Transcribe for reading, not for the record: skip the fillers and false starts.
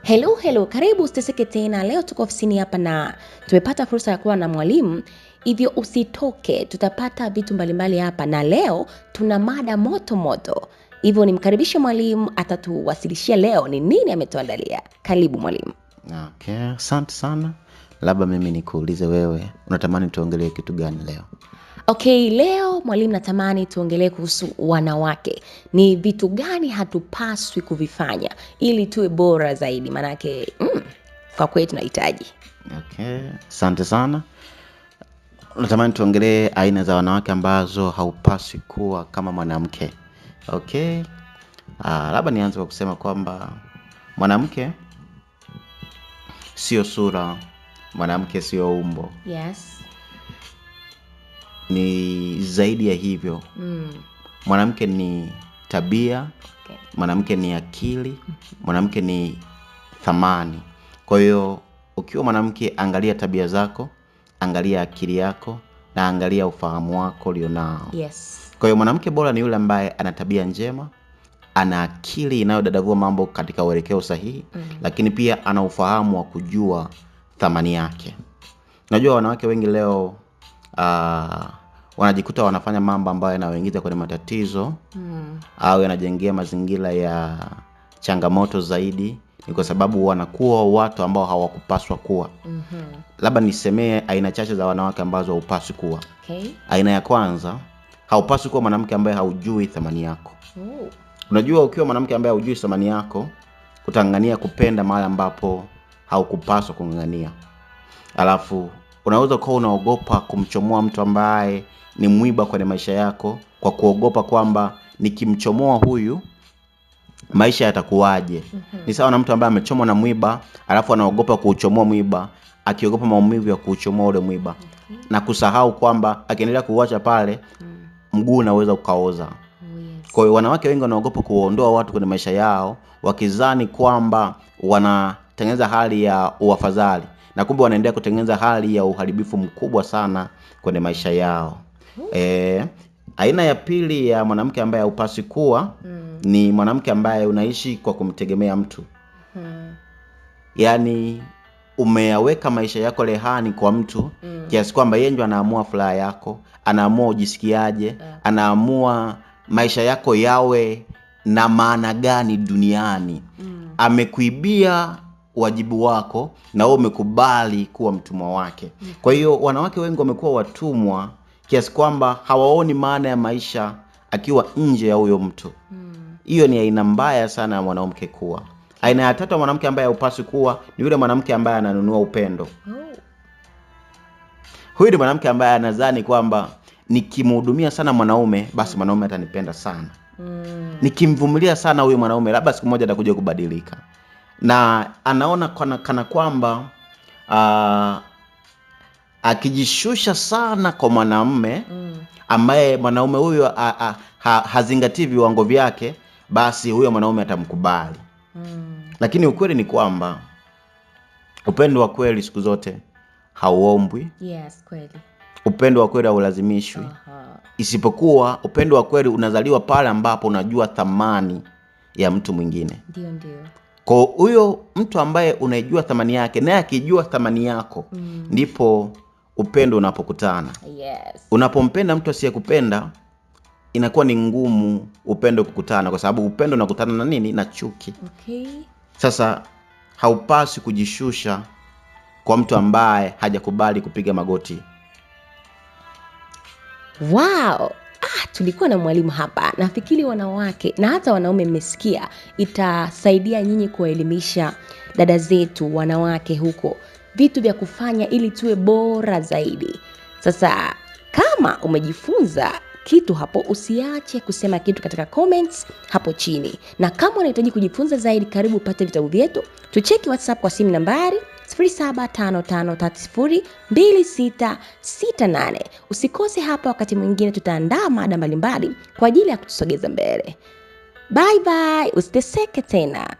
Hello, karibu usiteseke tena. Leo tuko ofisini hapa na tumepata fursa ya kuwa na mwalimu. Hivyo usitoke, tutapata vitu mbalimbali hapa na leo tuna mada moto. Hivyo nimkaribishe mwalimu, atatuwasilishia leo ni nini ametuandalia. Karibu mwalimu. Okay, asante sana. Labda mimi nikuulize wewe, unatamani tuongelee kitu gani leo? Okay, leo mwalimu natamani tuongelee kuhusu wanawake. Ni vitu gani hatupaswi kuvifanya ili tuwe bora zaidi? Manake kwa kweli tunahitaji. Okay, asante sana. Unatamani tuongelee aina za wanawake ambazo haupaswi kuwa kama mwanamke. Okay. Labda nianze kwa kusema kwamba mwanamke sio sura, mwanamke sio umbo. Yes. Ni zaidi ya hivyo. Mwanamke ni tabia, Okay. mwanamke ni akili, mwanamke ni thamani. Kwa hiyo ukiwa mwanamke, angalia tabia zako, angalia akili yako na angalia ufahamu wako ulionao. Yes. Kwa hiyo mwanamke bora ni yule ambaye ana tabia njema, ana akili inayodadavua mambo katika uelekeo sahihi, lakini pia ana ufahamu wa kujua thamani yake. Najua wanawake wengi leo wanajikuta wanafanya mambo ambayo yanawaingiza kwenye matatizo au yanajengea mazingira ya changamoto zaidi, ni kwa sababu wanakuwa watu ambao hawakupaswa kuwa. Labda nisemee aina chache za wanawake ambazo haupaswi kuwa. Okay. Aina ya kwanza, haupaswi kuwa mwanamke ambaye haujui thamani yako. Unajua ukiwa mwanamke ambaye haujui thamani yako, utang'ang'ania kupenda mahali ambapo haukupaswa kung'ang'ania. Alafu unaweza kuwa unaogopa kumchomoa mtu ambaye ni mwiba kwenye maisha yako, kwa kuogopa kwamba nikimchomoa huyu maisha yatakuwaje. Ni sawa na mtu ambaye amechomwa na mwiba, alafu anaogopa kuuchomoa mwiba, akiogopa maumivu ya kuuchomoa ule mwiba, na kusahau kwamba akiendelea kuuacha pale mguu unaweza ukaoza. Kwa hiyo wanawake wengi wanaogopa kuondoa watu kwenye maisha yao, wakizani kwamba wanatengeneza hali ya uafadhali, na kumbe wanaendelea kutengeneza hali ya uharibifu mkubwa sana kwenye maisha yao. Aina ya pili ya mwanamke ambaye haupaswi kuwa ni mwanamke ambaye unaishi kwa kumtegemea mtu. Yaani umeyaweka maisha yako rehani kwa mtu, kiasi kwamba yeye ndiye anaamua furaha yako, anaamua ujisikiaje, anaamua maisha yako yawe na maana gani duniani. Amekuibia wajibu wako na wewe umekubali kuwa mtumwa wake. Kwa hiyo wanawake wengi wamekuwa watumwa kiasi kwamba hawaoni maana ya maisha akiwa nje ya huyo mtu. Hiyo ni aina mbaya sana ya mwanamke kuwa. Aina ya tatu ya mwanamke ambaye haupaswi kuwa ni yule mwanamke ambaye ananunua upendo. Huyu ni mwanamke ambaye anadhani kwamba nikimhudumia sana mwanaume, basi mwanaume atanipenda sana. Nikimvumilia sana huyu mwanaume, labda siku moja atakuja kubadilika. Na anaona kana kwamba akijishusha sana kwa mwanamume ambaye mwanaume huyo hazingatii viwango vyake, basi huyo mwanaume atamkubali. Lakini ukweli ni kwamba upendo wa kweli siku zote hauombwi. Yes, kweli. Upendo wa kweli haulazimishwi. Isipokuwa upendo wa kweli unazaliwa pale ambapo unajua thamani ya mtu mwingine. Ndio. Kwa huyo mtu ambaye unaijua thamani yake, naye akijua thamani yako, ndipo upendo unapokutana. Yes. Unapompenda mtu asiyekupenda, inakuwa ni ngumu upendo kukutana, kwa sababu upendo unakutana na nini? Na chuki. Okay. Sasa haupaswi kujishusha kwa mtu ambaye hajakubali kupiga magoti. Wow. Tulikuwa na mwalimu hapa. Nafikiri wanawake na hata wanaume mmesikia, itasaidia nyinyi kuelimisha dada zetu wanawake huko vitu vya kufanya ili tuwe bora zaidi. Sasa kama umejifunza kitu hapo, usiache kusema kitu katika comments hapo chini. Na kama unahitaji kujifunza zaidi, karibu upate vitabu vyetu. Tucheki WhatsApp kwa simu nambari 0755302668. Usikose hapa, wakati mwingine tutaandaa mada mbalimbali kwa ajili ya kutusogeza mbele. Bye, usiteseke tena.